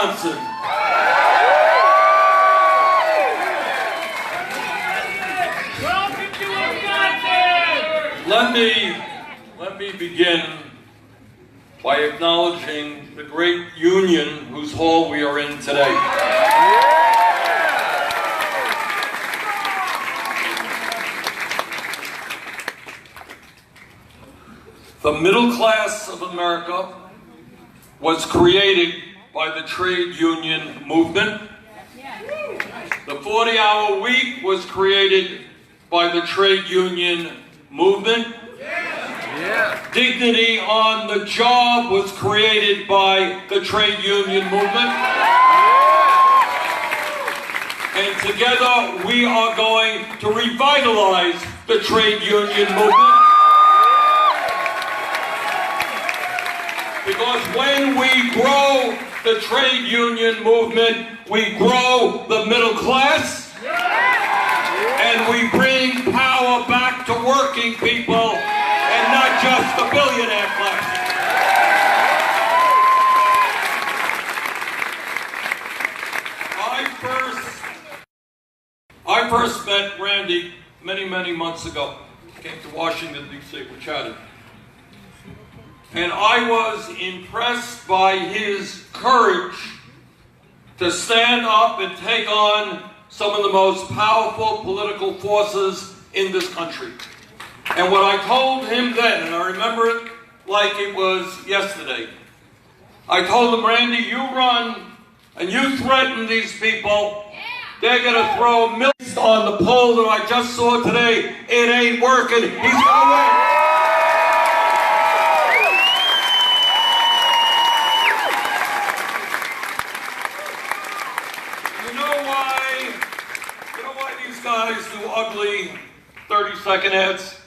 Wisconsin. Welcome to Wisconsin! Let me begin by acknowledging the great union whose hall we are in today. The middle class of America was created by the trade union movement. The 40-hour week was created by the trade union movement. Dignity on the job was created by the trade union movement. And together we are going to revitalize the trade union movement. Because when we grow the trade union movement, we grow the middle class, and we bring power back to working people and not just the billionaire class. I first met Randy many months ago. Came to Washington, D.C. We chatted. And I was impressed by his courage to stand up and take on some of the most powerful political forces in this country. And what I told him then, and I remember it like it was yesterday, I told him, Randy, you run and you threaten these people, they're going to throw millions on the poll that I just saw today. It ain't working. He's going to win. Guys do ugly 30-second ads.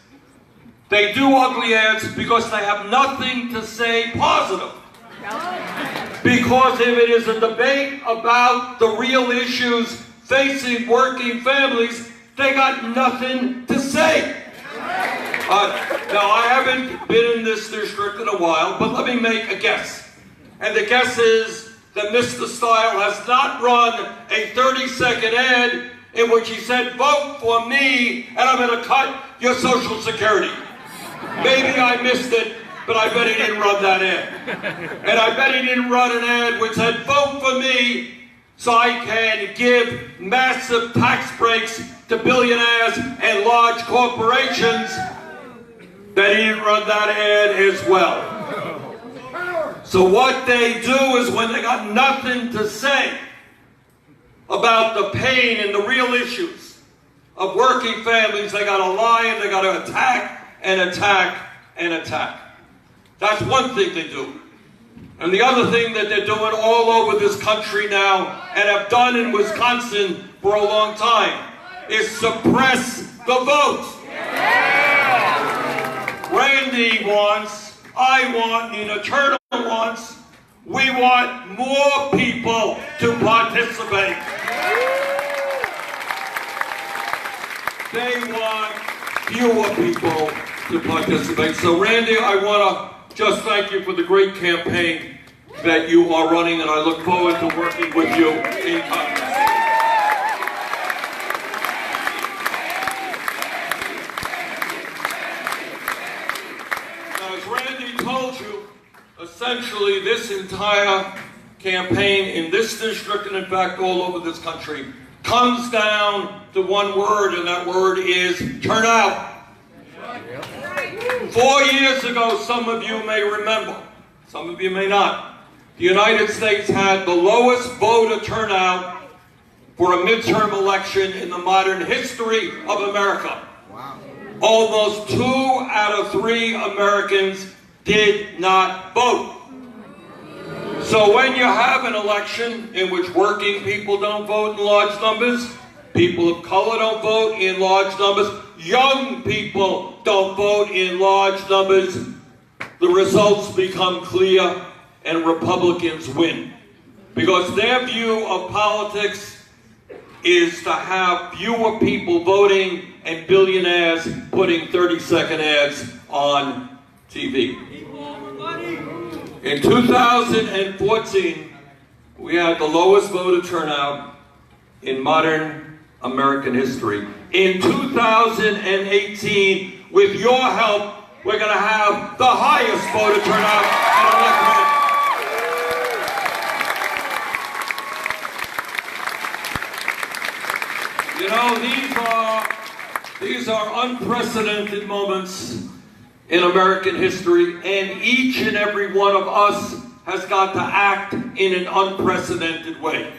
They do ugly ads because they have nothing to say positive. Because if it is a debate about the real issues facing working families, they got nothing to say. Now, I haven't been in this district in a while, but let me make a guess. And the guess is that Mr. Style has not run a 30-second ad in which he said, vote for me, and I'm going to cut your Social Security. Maybe I missed it, but I bet he didn't run that ad. And I bet he didn't run an ad which said, vote for me, so I can give massive tax breaks to billionaires and large corporations. That he didn't run that ad as well. So what they do is when they got nothing to say about the pain and the real issues of working families, they got to lie and they got to attack and attack and attack. That's one thing they do. And the other thing that they're doing all over this country now, and have done in Wisconsin for a long time, is suppress the vote. Randy wants, I want, and Eternal wants, we want more people to participate. They want fewer people to participate. So Randy, I want to just thank you for the great campaign that you are running, and I look forward to working with you in Congress. Now, as Randy told you, essentially, this entire campaign in this district, and in fact all over this country, comes down to one word, and that word is turnout. 4 years ago, some of you may remember, some of you may not, the United States had the lowest voter turnout for a midterm election in the modern history of America. Wow. Almost 2 out of 3 Americans did not vote. So when you have an election in which working people don't vote in large numbers, people of color don't vote in large numbers, young people don't vote in large numbers, the results become clear and Republicans win. Because their view of politics is to have fewer people voting and billionaires putting 30-second ads on TV. In 2014, We had the lowest voter turnout in modern American history. In 2018, with your help, we're going to have the highest voter turnout in elected. You know, these are unprecedented moments in American history, and each and every one of us has got to act in an unprecedented way.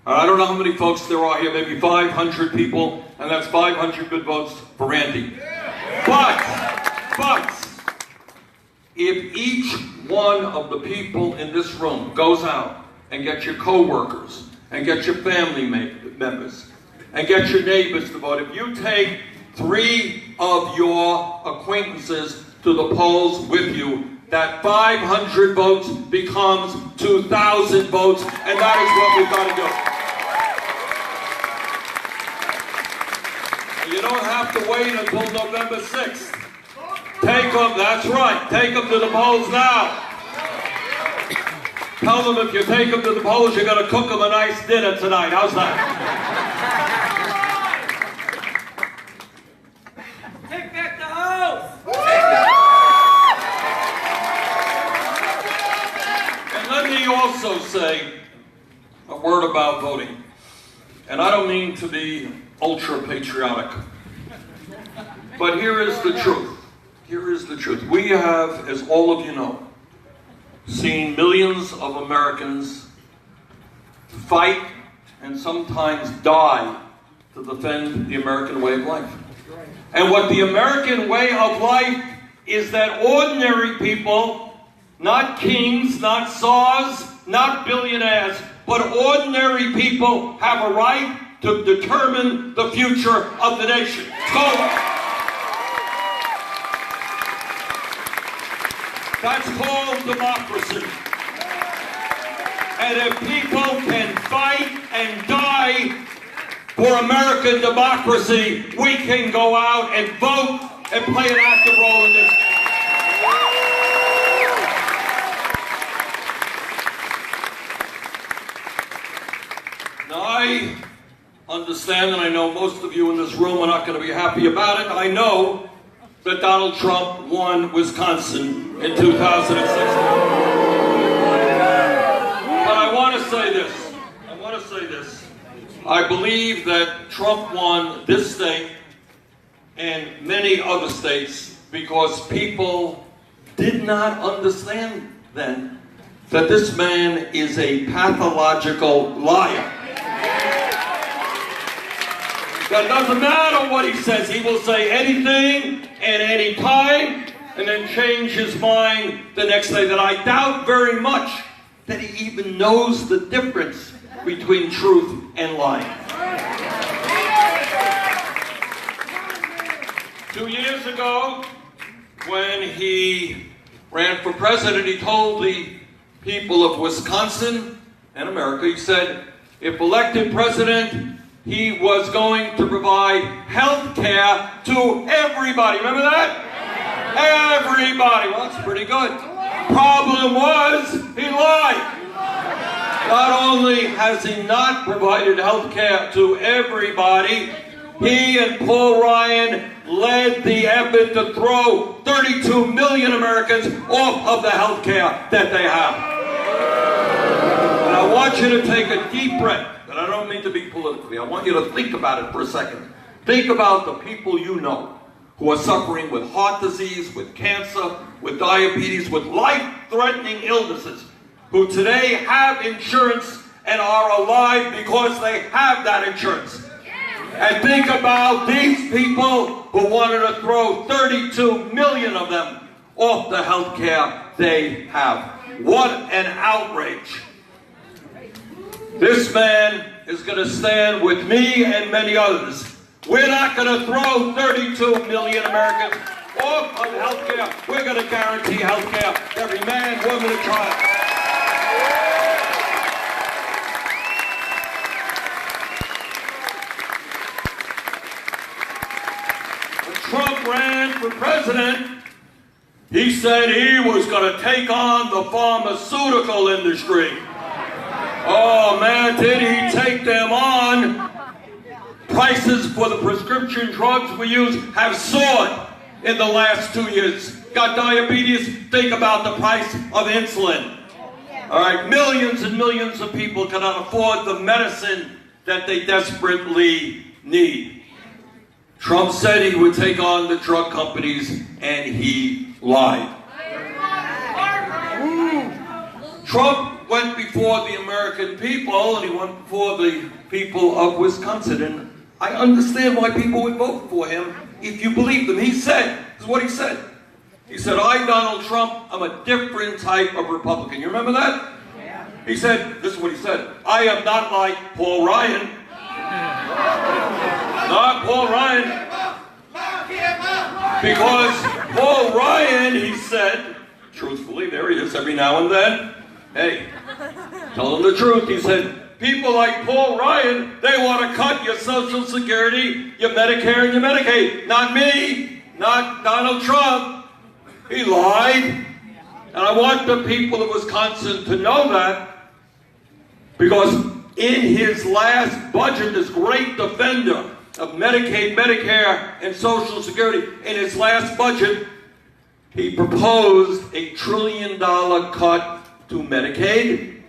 I don't know how many folks there are here, maybe 500 people, and that's 500 good votes for Randy. But, if each one of the people in this room goes out and gets your co-workers, and get your family members, and get your neighbors to vote, if you take 3 of your acquaintances to the polls with you, that 500 votes becomes 2,000 votes, and that is what we've got to do. You don't have to wait until November 6th. Take them, that's right, take them to the polls now. Tell them if you take them to the polls, you're going to cook them a nice dinner tonight. How's that? Take back the house! And let me also say a word about voting. And I don't mean to be ultra-patriotic. But here is the truth. Here is the truth. We have, as all of you know, seen millions of Americans fight and sometimes die to defend the American way of life. And what the American way of life is that ordinary people, not kings, not czars, not billionaires, but ordinary people have a right to determine the future of the nation. That's called democracy. And if people can fight and die for American democracy, we can go out and vote and play an active role in this. Now, I understand, and I know most of you in this room are not going to be happy about it. I know that Donald Trump won Wisconsin in 2016. But I want to say this. I believe that Trump won this state and many other states because people did not understand then that this man is a pathological liar. That doesn't matter what he says. He will say anything at any time and then change his mind the next day. That I doubt very much that he even knows the difference between truth and lying. 2 years ago, when he ran for president, he told the people of Wisconsin and America, he said, if elected president, he was going to provide health care to everybody. Remember that? Everybody. Well, that's pretty good. Problem was, he lied. Not only has he not provided health care to everybody, he and Paul Ryan led the effort to throw 32 million Americans off of the health care that they have. And I want you to take a deep breath. And I don't mean to be politically. I want you to think about it for a second. Think about the people you know who are suffering with heart disease, with cancer, with diabetes, with life-threatening illnesses, who today have insurance and are alive because they have that insurance. And think about these people who wanted to throw 32 million of them off the health care they have. What an outrage. This man is going to stand with me and many others. We're not going to throw 32 million Americans off of health care. We're going to guarantee health care to every man, woman, and child. When Trump ran for president, he said he was going to take on the pharmaceutical industry. Oh man, did he take them on? Prices for the prescription drugs we use have soared in the last 2 years. Got diabetes? Think about the price of insulin. All right, millions and millions of people cannot afford the medicine that they desperately need. Trump said he would take on the drug companies, and he lied. Trump went before the American people, and he went before the people of Wisconsin, and I understand why people would vote for him if you believe them. He said, this is what he said. He said, I, Donald Trump, I'm a different type of Republican. You remember that? Yeah. He said, this is what he said, I am not like Paul Ryan. Not Paul Ryan. Because Paul Ryan, he said, truthfully, there he is every now and then. Hey, tell him the truth. He said, people like Paul Ryan, they want to cut your Social Security, your Medicare, and your Medicaid. Not me, not Donald Trump. He lied. And I want the people of Wisconsin to know that, because in his last budget, this great defender of Medicaid, Medicare, and Social Security, in his last budget, he proposed a $1 trillion cut to Medicaid,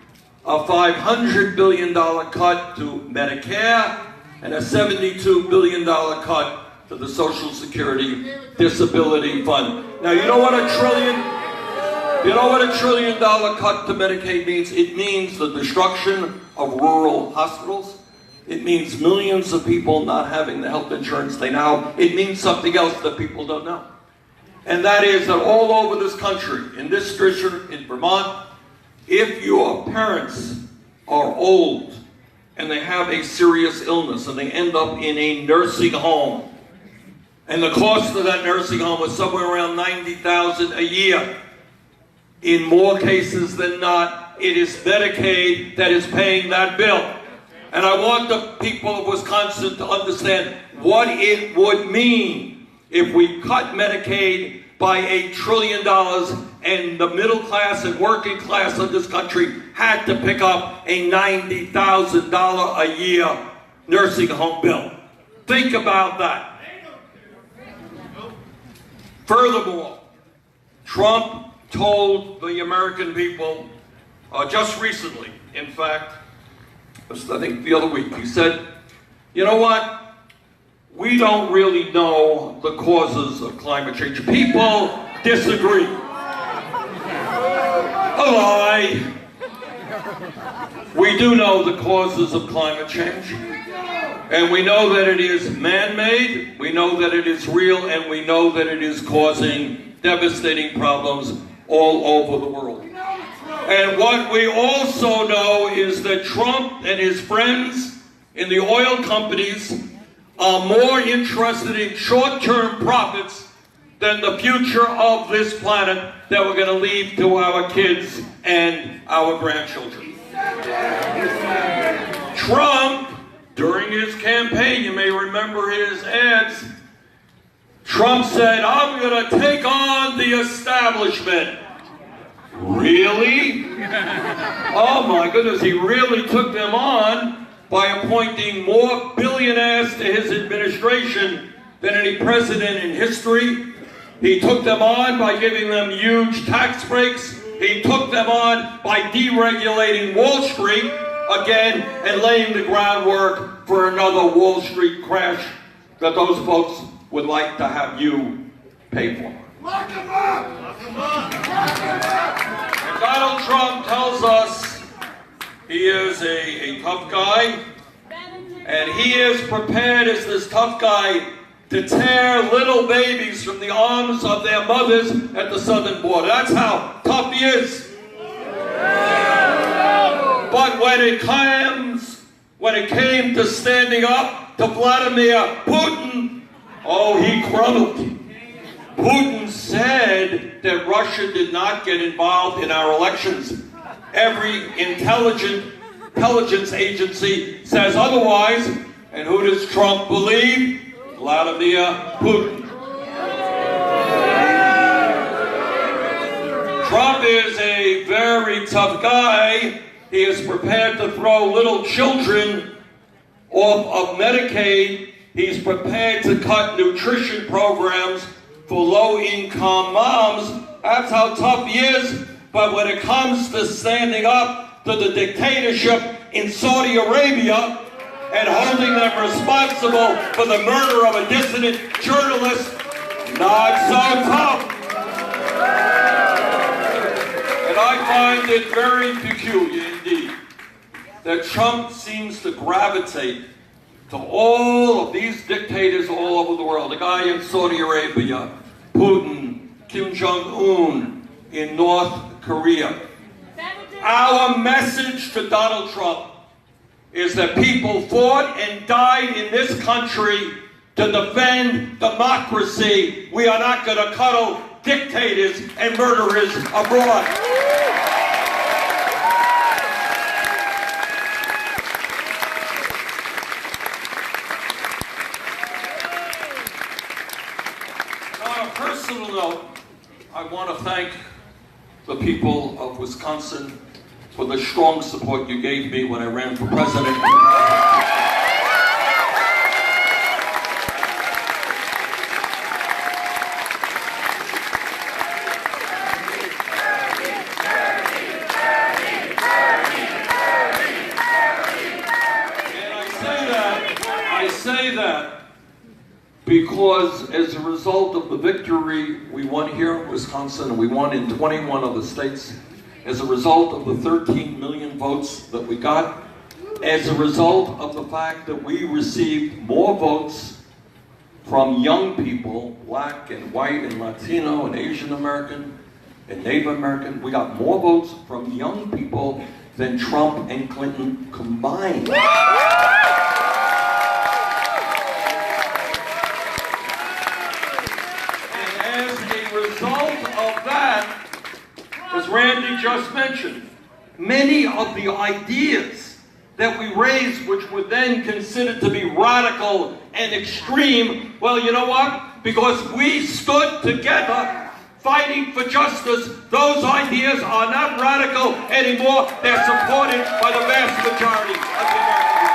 a $500 billion cut to Medicare, and a $72 billion cut to the Social Security Disability Fund. Now, you know what a $1 trillion cut to Medicaid means? It means the destruction of rural hospitals. It means millions of people not having the health insurance they now. It means something else that people don't know. And that is that all over this country, in this district, in Vermont, if your parents are old and they have a serious illness and they end up in a nursing home, and the cost of that nursing home is somewhere around $90,000 a year, in more cases than not, it is Medicaid that is paying that bill. And I want the people of Wisconsin to understand what it would mean if we cut Medicaid by $1 trillion and the middle class and working class of this country had to pick up a $90,000 a year nursing home bill. Think about that. Furthermore, Trump told the American people just recently, in fact, I think the other week, he said, you know what? We don't really know the causes of climate change. People disagree. A lie. We do know the causes of climate change. And we know that it is man-made, we know that it is real, and we know that it is causing devastating problems all over the world. And what we also know is that Trump and his friends in the oil companies are more interested in short-term profits than the future of this planet that we're going to leave to our kids and our grandchildren. Trump, during his campaign, you may remember his ads, Trump said, I'm going to take on the establishment. Really? Oh my goodness, he really took them on by appointing more billionaires to his administration than any president in history. He took them on by giving them huge tax breaks. He took them on by deregulating Wall Street again and laying the groundwork for another Wall Street crash that those folks would like to have you pay for. Lock him up! Lock him up! And Donald Trump tells us he is a tough guy, and he is prepared as this tough guy to tear little babies from the arms of their mothers at the southern border. That's how tough he is. But when it came to standing up to Vladimir Putin, oh, he crumbled. Putin said that Russia did not get involved in our elections. Every intelligence agency says otherwise. And who does Trump believe? Vladimir Putin. Trump is a very tough guy, He is prepared to throw little children off of Medicaid. He's prepared to cut nutrition programs for low-income moms. That's how tough he is. But when it comes to standing up to the dictatorship in Saudi Arabia and holding them responsible for the murder of a dissident journalist, not so tough. And I find it very peculiar indeed that Trump seems to gravitate to all of these dictators all over the world. The guy in Saudi Arabia, Putin, Kim Jong-un in North Korea. Our message to Donald Trump is that people fought and died in this country to defend democracy. We are not going to cuddle dictators and murderers abroad. On a personal note, I want to thank the people of Wisconsin for the strong support you gave me when I ran for president. I say that because as a result of the victory we won here in Wisconsin, and we won in 21 other states, as a result of the 13 million votes that we got, as a result of the fact that we received more votes from young people, black and white and Latino and Asian American and Native American, we got more votes from young people than Trump and Clinton combined. As Randy just mentioned, many of the ideas that we raised, which were then considered to be radical and extreme, well, you know what? Because we stood together fighting for justice, those ideas are not radical anymore. They're supported by the vast majority of the American people.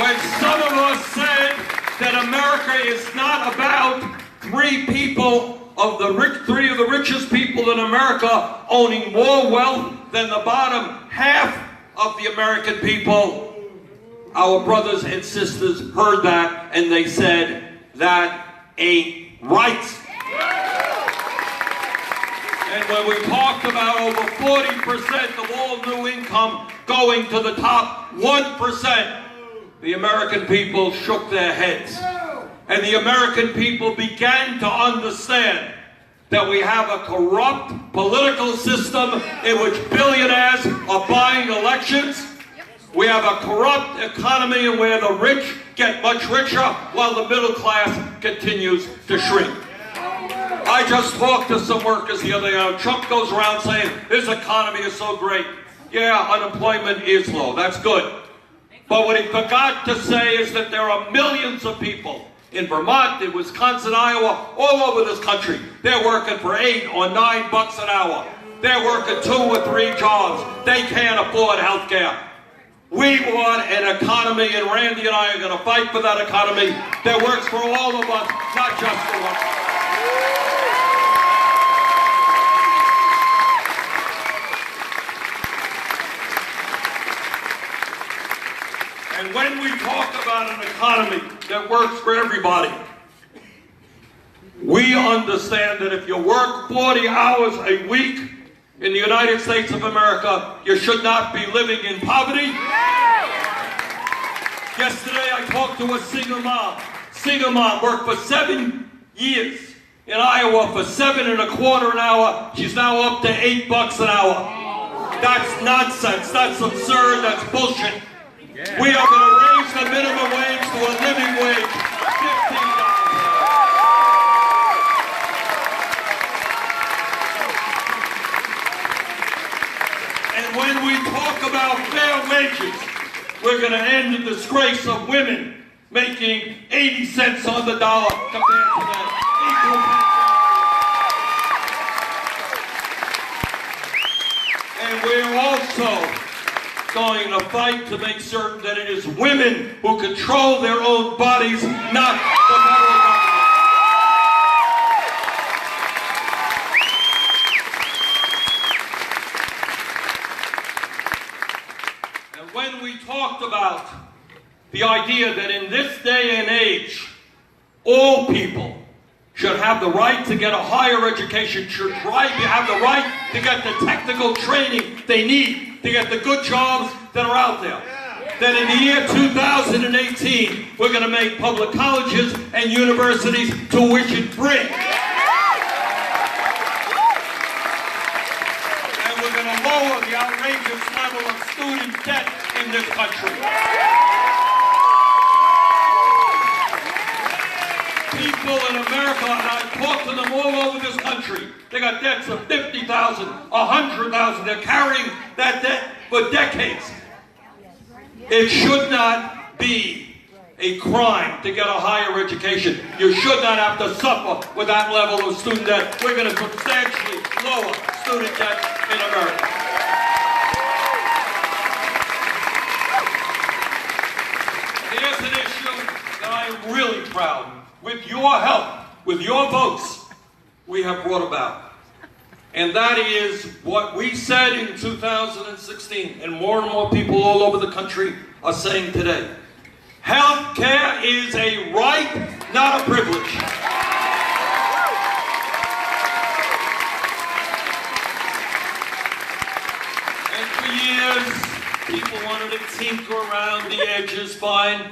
When some of us said that America is not about three of the richest people in America owning more wealth than the bottom half of the American people, our brothers and sisters heard that and they said, that ain't right. And when we talked about over 40% of all new income going to the top 1%, the American people shook their heads. And the American people began to understand that we have a corrupt political system in which billionaires are buying elections. We have a corrupt economy where the rich get much richer while the middle class continues to shrink. I just talked to some workers the other day. Trump goes around saying, this economy is so great. Yeah, unemployment is low. That's good. But what he forgot to say is that there are millions of people in Vermont, in Wisconsin, Iowa, all over this country. They're working for $8 or $9 an hour. They're working 2 or 3 jobs. They can't afford health care. We want an economy, and Randy and I are going to fight for that economy that works for all of us, not just for one. And when we talk about an economy that works for everybody, we understand that if you work 40 hours a week in the United States of America, you should not be living in poverty. Yesterday I talked to a single mom. Single mom worked for 7 years in Iowa for $7.25 an hour. She's now up to $8 an hour. That's nonsense. That's absurd. That's bullshit. We are going to raise the minimum wage to a living wage, $15. And when we talk about fair wages, we're going to end the disgrace of women making 80 cents on the dollar compared to the equal also going to fight to make certain that it is women who control their own bodies, not the federal government. And when we talked about the idea that in this day and age, all people should have the right to get a higher education, should have the right to get the technical training they need to get the good jobs that are out there. That in the year 2018, we're going to make public colleges and universities tuition free. And we're going to lower the outrageous level of student debt in this country. People in America, and I talk to them all over this country, they got debts of $50,000, $100,000. They're carrying that debt for decades. It should not be a crime to get a higher education. You should not have to suffer with that level of student debt. We're going to substantially lower student debt in America. Here's an issue that I am really proud of. With your help, with your votes, we have brought about. And that is what we said in 2016, and more people all over the country are saying today. Health care is a right, not a privilege. And for years, people wanted to tinker around the edges, fine.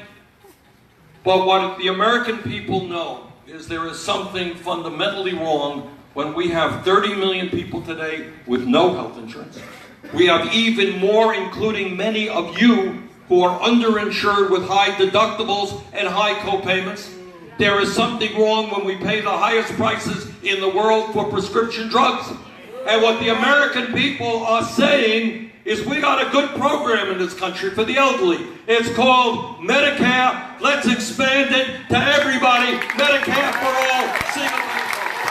But what the American people know is there is something fundamentally wrong when we have 30 million people today with no health insurance. We have even more, including many of you who are underinsured with high deductibles and high co-payments. There is something wrong when we pay the highest prices in the world for prescription drugs. And what the American people are saying is we got a good program in this country for the elderly. It's called Medicare. Let's expand it to everybody. Medicare for all. Single payer program.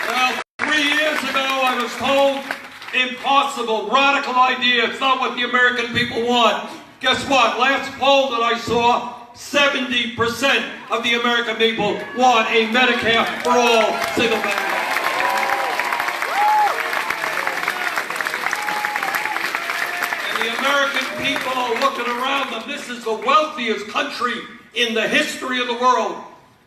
Well, 3 years ago I was told, impossible, radical idea. It's not what the American people want. Guess what? Last poll that I saw, 70% of the American people want a Medicare for all single payer. And the American people are looking around them. This is the wealthiest country in the history of the world.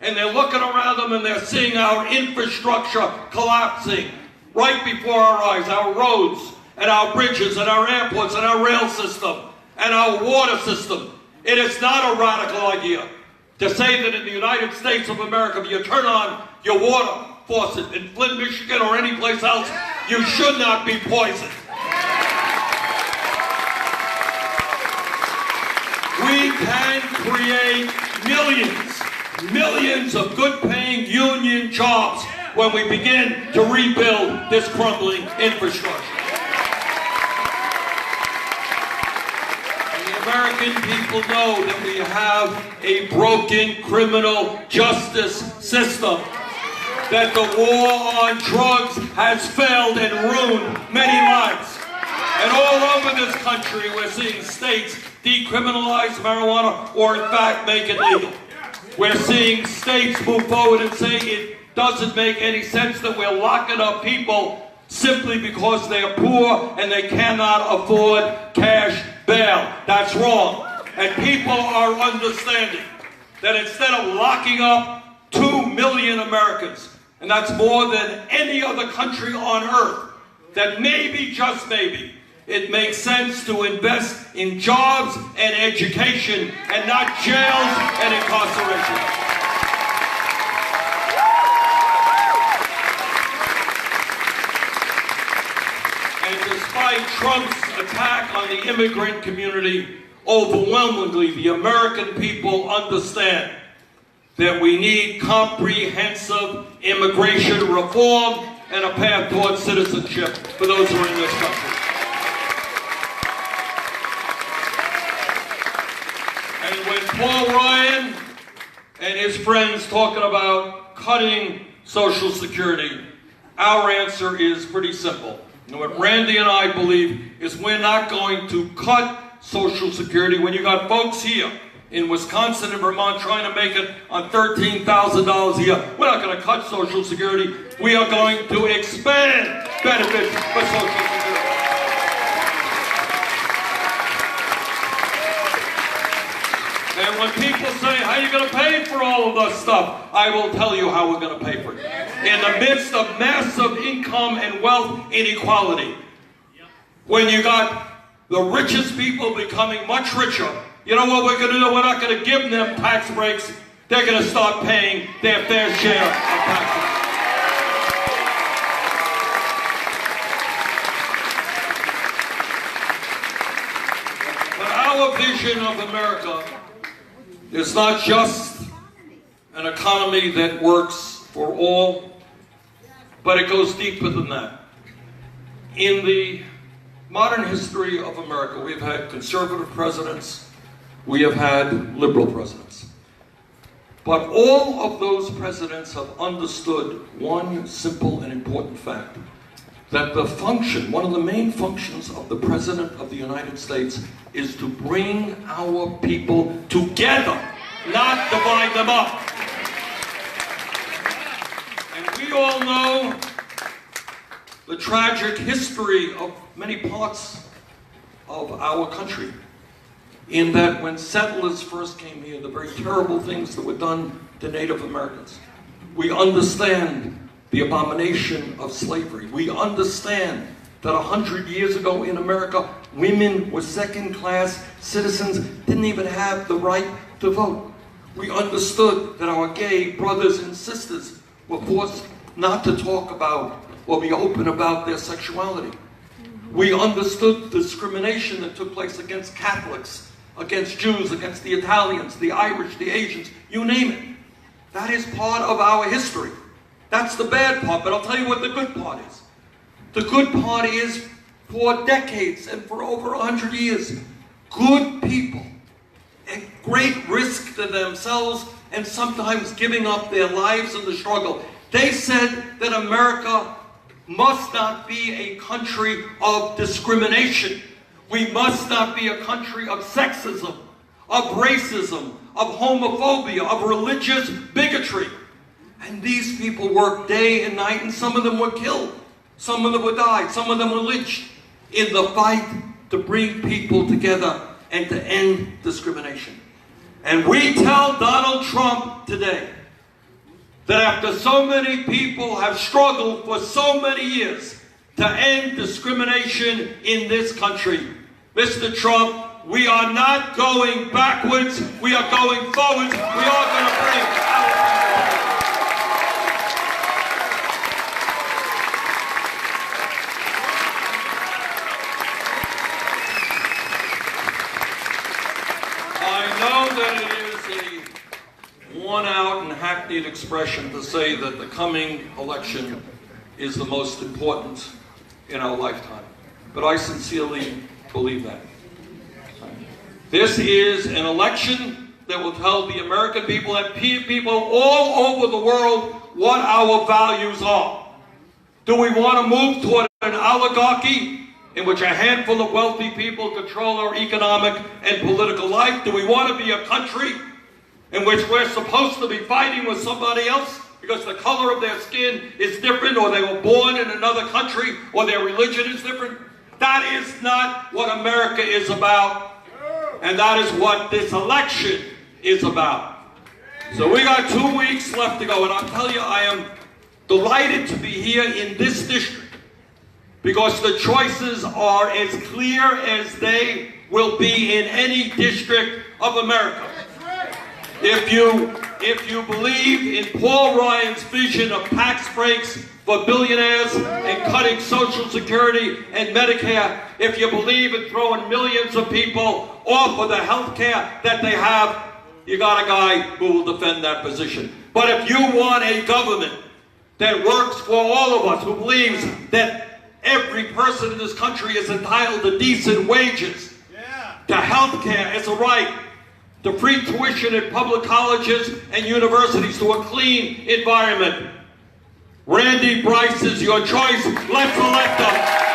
And they're looking around them and they're seeing our infrastructure collapsing right before our eyes. Our roads and our bridges and our airports and our rail system and our water system. It is not a radical idea to say that in the United States of America, if you turn on your water faucet in Flint, Michigan, or any place else, you should not be poisoned. We can create millions of good-paying union jobs when we begin to rebuild this crumbling infrastructure. American people know that we have a broken criminal justice system, that the war on drugs has failed and ruined many lives. And all over this country, we're seeing states decriminalize marijuana or, in fact, make it legal. We're seeing states move forward and say it doesn't make any sense that we're locking up people simply because they are poor and they cannot afford cash bail. That's wrong. And people are understanding that instead of locking up 2 million Americans, and that's more than any other country on earth, that maybe, just maybe, it makes sense to invest in jobs and education and not jails and incarceration. And despite Trump's attack on the immigrant community, overwhelmingly the American people understand that we need comprehensive immigration reform and a path towards citizenship for those who are in this country. And when Paul Ryan and his friends talking about cutting Social Security, our answer is pretty simple. And what Randy and I believe is we're not going to cut Social Security when you got folks here in Wisconsin and Vermont trying to make it on $13,000 a year. We're not going to cut Social Security. We are going to expand benefits for Social Security. And when people say, how are you going to pay for all of this stuff? I will tell you how we're going to pay for it. In the midst of massive income and wealth inequality, when you got the richest people becoming much richer, you know what we're going to do? We're not going to give them tax breaks. They're going to start paying their fair share of taxes. But our vision of America is not just an economy that works for all, but it goes deeper than that. In the modern history of America, we've had conservative presidents, we have had liberal presidents. But all of those presidents have understood one simple and important fact, that the function, one of the main functions of the President of the United States is to bring our people together, not divide them up. And we all know the tragic history of many parts of our country, in that when settlers first came here, the very terrible things that were done to Native Americans. We understand the abomination of slavery. We understand that 100 years ago in America, women were second-class citizens, didn't even have the right to vote. We understood that our gay brothers and sisters were forced not to talk about or be open about their sexuality. We understood the discrimination that took place against Catholics, against Jews, against the Italians, the Irish, the Asians, you name it. That is part of our history. That's the bad part, but I'll tell you what the good part is. The good part is, for decades and for over 100 years, good people, at great risk to themselves and sometimes giving up their lives in the struggle, they said that America must not be a country of discrimination. We must not be a country of sexism, of racism, of homophobia, of religious bigotry. And these people worked day and night, and some of them were killed. Some of them were died. Some of them were lynched in the fight to bring people together and to end discrimination. And we tell Donald Trump today that after so many people have struggled for so many years to end discrimination in this country, Mr. Trump, we are not going backwards, we are going forwards. We are going to bring our people. I know that it is a worn-out and hackneyed expression to say that the coming election is the most important in our lifetime, but I sincerely believe that. This is an election that will tell the American people and people all over the world what our values are. Do we want to move toward an oligarchy in which a handful of wealthy people control our economic and political life? Do we want to be a country in which we're supposed to be fighting with somebody else because the color of their skin is different, or they were born in another country, or their religion is different? That is not what America is about, and that is what this election is about. So we got 2 weeks left to go, and I'll tell you, I am delighted to be here in this district because the choices are as clear as they will be in any district of America. If you believe in Paul Ryan's vision of tax breaks for billionaires and cutting Social Security and Medicare, if you believe in throwing millions of people off of the health care that they have, you got a guy who will defend that position. But if you want a government that works for all of us, who believes that every person in this country is entitled to decent wages, to health care as a right, to free tuition in public colleges and universities, to a clean environment, Randy, Bryce is your choice. Let's elect him.